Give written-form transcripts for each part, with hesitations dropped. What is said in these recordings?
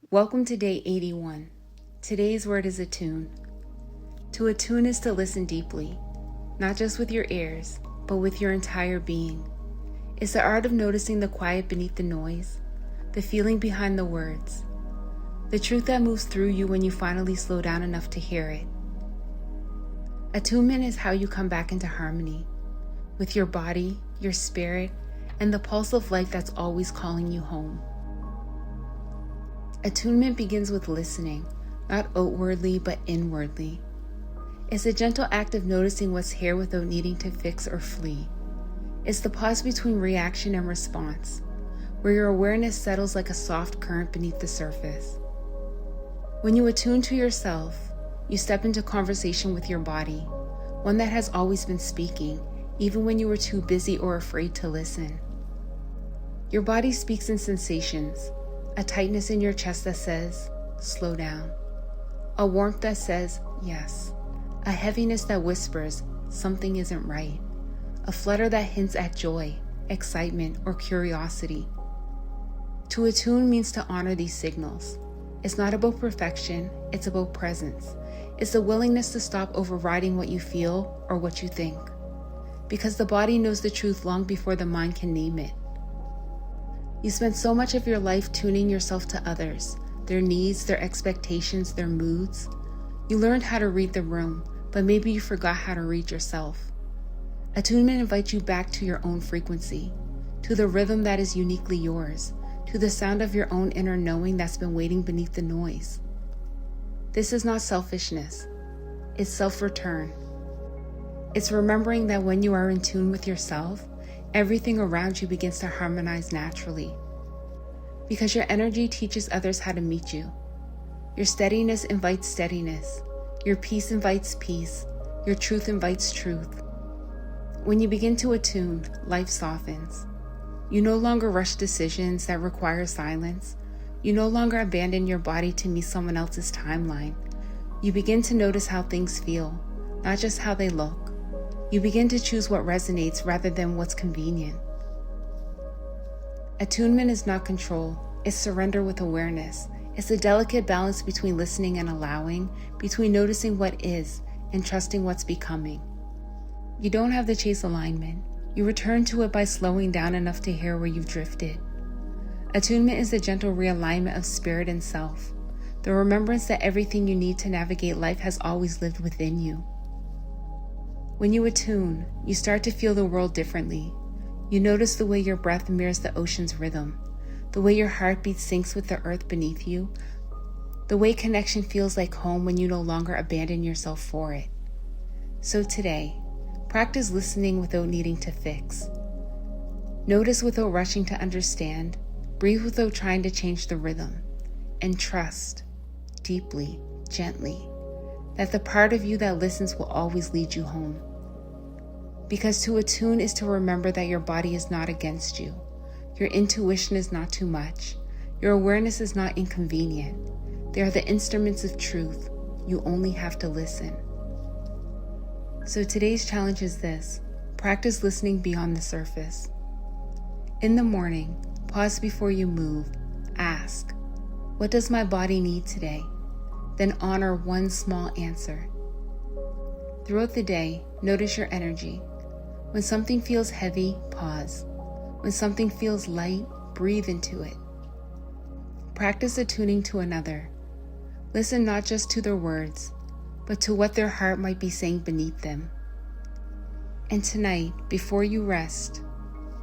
Welcome to day 81. Today's word is attune. To attune is to listen deeply, not just with your ears, but with your entire being. It's the art of noticing the quiet beneath the noise, the feeling behind the words, the truth that moves through you when you finally slow down enough to hear it. Attunement is how you come back into harmony with your body, your spirit, and the pulse of life that's always calling you home. Attunement begins with listening, not outwardly but inwardly. It's a gentle act of noticing what's here without needing to fix or flee. It's the pause between reaction and response, where your awareness settles like a soft current beneath the surface. When you attune to yourself, you step into conversation with your body, one that has always been speaking, even when you were too busy or afraid to listen. Your body speaks in sensations, a tightness in your chest that says, slow down. A warmth that says, yes. A heaviness that whispers, something isn't right. A flutter that hints at joy, excitement, or curiosity. To attune means to honor these signals. It's not about perfection, it's about presence. It's the willingness to stop overriding what you feel or what you think. Because the body knows the truth long before the mind can name it. You spent so much of your life tuning yourself to others, their needs, their expectations, their moods. You learned how to read the room, but maybe you forgot how to read yourself. Attunement invites you back to your own frequency, to the rhythm that is uniquely yours, to the sound of your own inner knowing that's been waiting beneath the noise. This is not selfishness, it's self-return. It's remembering that when you are in tune with yourself, everything around you begins to harmonize naturally. Because your energy teaches others how to meet you. Your steadiness invites steadiness. Your peace invites peace. Your truth invites truth. When you begin to attune, life softens. You no longer rush decisions that require silence. You no longer abandon your body to meet someone else's timeline. You begin to notice how things feel, not just how they look. You begin to choose what resonates rather than what's convenient. Attunement is not control, it's surrender with awareness. It's a delicate balance between listening and allowing, between noticing what is and trusting what's becoming. You don't have to chase alignment. You return to it by slowing down enough to hear where you've drifted. Attunement is the gentle realignment of spirit and self, the remembrance that everything you need to navigate life has always lived within you. When you attune, you start to feel the world differently. You notice the way your breath mirrors the ocean's rhythm, the way your heartbeat syncs with the earth beneath you, the way connection feels like home when you no longer abandon yourself for it. So today, practice listening without needing to fix. Notice without rushing to understand, breathe without trying to change the rhythm, and trust, deeply, gently, that the part of you that listens will always lead you home. Because to attune is to remember that your body is not against you. Your intuition is not too much. Your awareness is not inconvenient. They are the instruments of truth. You only have to listen. So today's challenge is this: practice listening beyond the surface. In the morning, pause before you move. Ask, what does my body need today? Then honor one small answer. Throughout the day, notice your energy. When something feels heavy, pause. When something feels light, breathe into it. Practice attuning to another. Listen not just to their words, but to what their heart might be saying beneath them. And tonight, before you rest,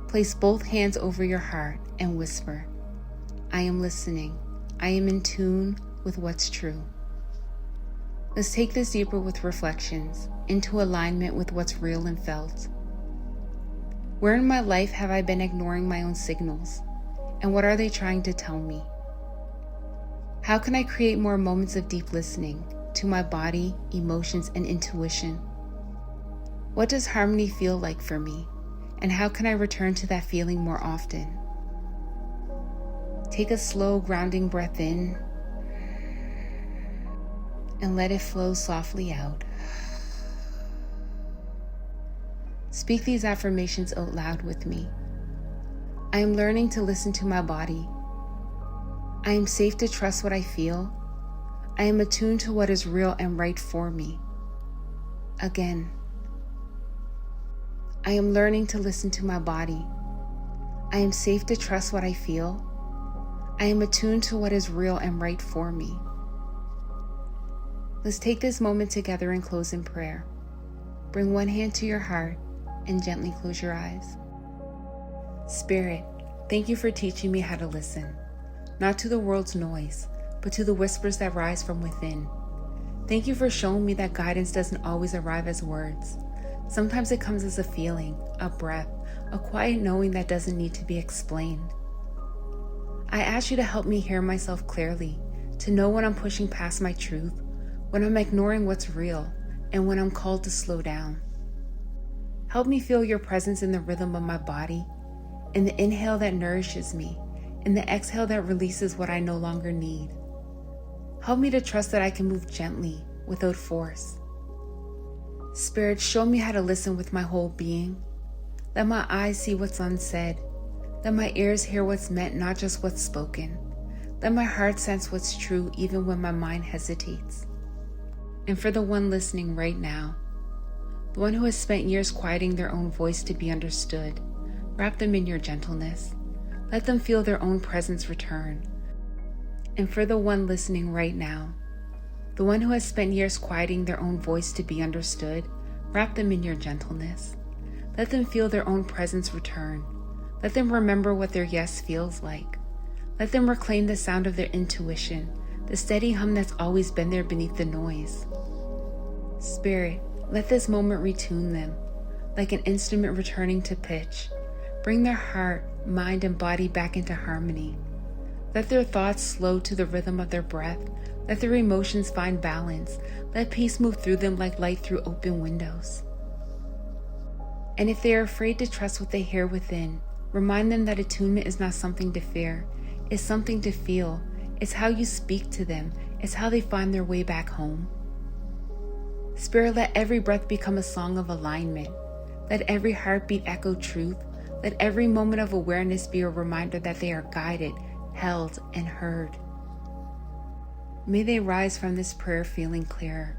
place both hands over your heart and whisper, I am listening. I am in tune with what's true. Let's take this deeper with reflections, into alignment with what's real and felt. Where in my life have I been ignoring my own signals? And what are they trying to tell me? How can I create more moments of deep listening to my body, emotions, and intuition? What does harmony feel like for me? And how can I return to that feeling more often? Take a slow, grounding breath in and let it flow softly out. Speak these affirmations out loud with me. I am learning to listen to my body. I am safe to trust what I feel. I am attuned to what is real and right for me. Again, I am learning to listen to my body. I am safe to trust what I feel. I am attuned to what is real and right for me. Let's take this moment together and close in prayer. Bring one hand to your heart and gently close your eyes. Spirit, thank you for teaching me how to listen, not to the world's noise, but to the whispers that rise from within. Thank you for showing me that guidance doesn't always arrive as words. Sometimes it comes as a feeling, a breath, a quiet knowing that doesn't need to be explained. I ask you to help me hear myself clearly, to know when I'm pushing past my truth, when I'm ignoring what's real, and when I'm called to slow down. Help me feel your presence in the rhythm of my body, in the inhale that nourishes me, in the exhale that releases what I no longer need. Help me to trust that I can move gently, without force. Spirit, show me how to listen with my whole being. Let my eyes see what's unsaid. Let my ears hear what's meant, not just what's spoken. Let my heart sense what's true, even when my mind hesitates. And for the one listening right now, the one who has spent years quieting their own voice to be understood, wrap them in your gentleness. Let them feel their own presence return. And for the one listening right now, the one who has spent years quieting their own voice to be understood, wrap them in your gentleness. Let them feel their own presence return. Let them remember what their yes feels like. Let them reclaim the sound of their intuition, the steady hum that's always been there beneath the noise. Spirit, let this moment retune them, like an instrument returning to pitch. Bring their heart, mind, and body back into harmony. Let their thoughts slow to the rhythm of their breath. Let their emotions find balance. Let peace move through them like light through open windows. And if they are afraid to trust what they hear within, remind them that attunement is not something to fear. It's something to feel. It's how you speak to them. It's how they find their way back home. Spirit, let every breath become a song of alignment. Let every heartbeat echo truth. Let every moment of awareness be a reminder that they are guided, held, and heard. May they rise from this prayer feeling clearer.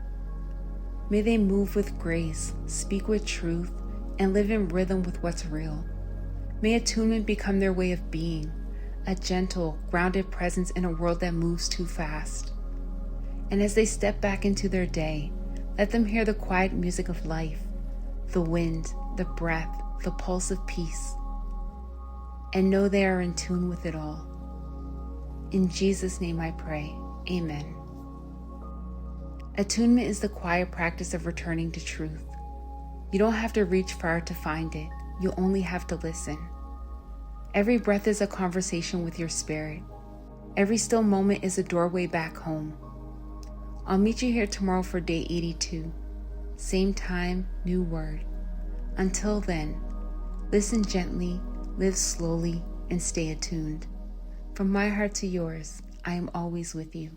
May they move with grace, speak with truth, and live in rhythm with what's real. May attunement become their way of being, a gentle, grounded presence in a world that moves too fast. And as they step back into their day, let them hear the quiet music of life, the wind, the breath, the pulse of peace, and know they are in tune with it all. In Jesus' name I pray, amen. Attunement is the quiet practice of returning to truth. You don't have to reach far to find it. You only have to listen. Every breath is a conversation with your spirit. Every still moment is a doorway back home. I'll meet you here tomorrow for day 82. Same time, new word. Until then, listen gently, live slowly, and stay attuned. From my heart to yours, I am always with you.